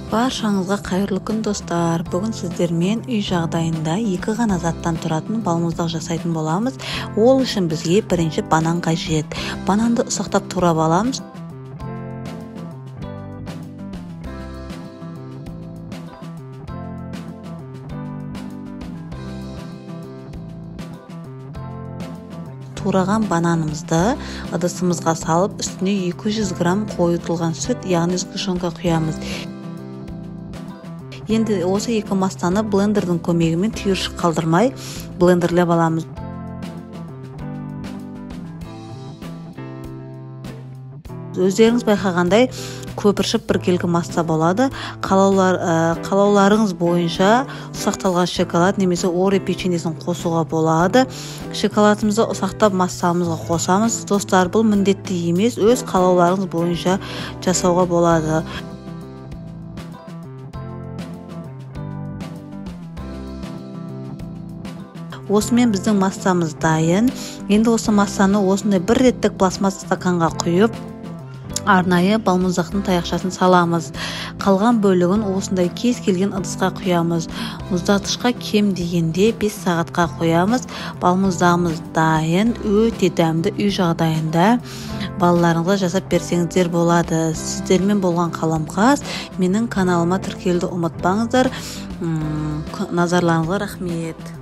Баршаңызға қайырлы күн достар. Бүгін сіздермен үй жағдайында екі ғана заттан тұратын балмұздақ жасайтын боламыз. Ол үшін бізге бірінші банан қажет. Бананды ұсақтап турап аламыз. Тураған бананымызды ыдысымызға салып, үстіне 200 грамм қойытылған сүт, яғни сгущенка құямыз. Енді осы екі массаны блендердің көмегімен түйіршік қалдырмай блендерлеп аламыз. Өздеріңіз байқағандай көпіршіп біркелкі масса болады. Қалауларыңыз бойынша ұсақталған шоколад немесе орео печеньесін қосуға болады. Шоколадымызды ұсақтап массамызға қосамыз. Достар, бұл міндетті емес, өз қалауларыңыз бойынша жасауға болады. Осымен біздің массамыз дайын. Енді осы массаны осындай бір реттік пластмасс стаканға құйып, арнайы балмұздақтың таяқшасын саламыз. Қалған бөлігін осындай кез келген ыдысқа құямыз. Мұздатқышқа кем дегенде 5 сағатқа қоямыз. Балмұздағымыз дайын, өте дәмді. Үй жағдайында балаларыңызға жасап берсеңіздер болады. Сіздермен болған қаламқас. Менің каналыма тіркелуді ұмытпаңыздар. Назарларыңызға рахмет.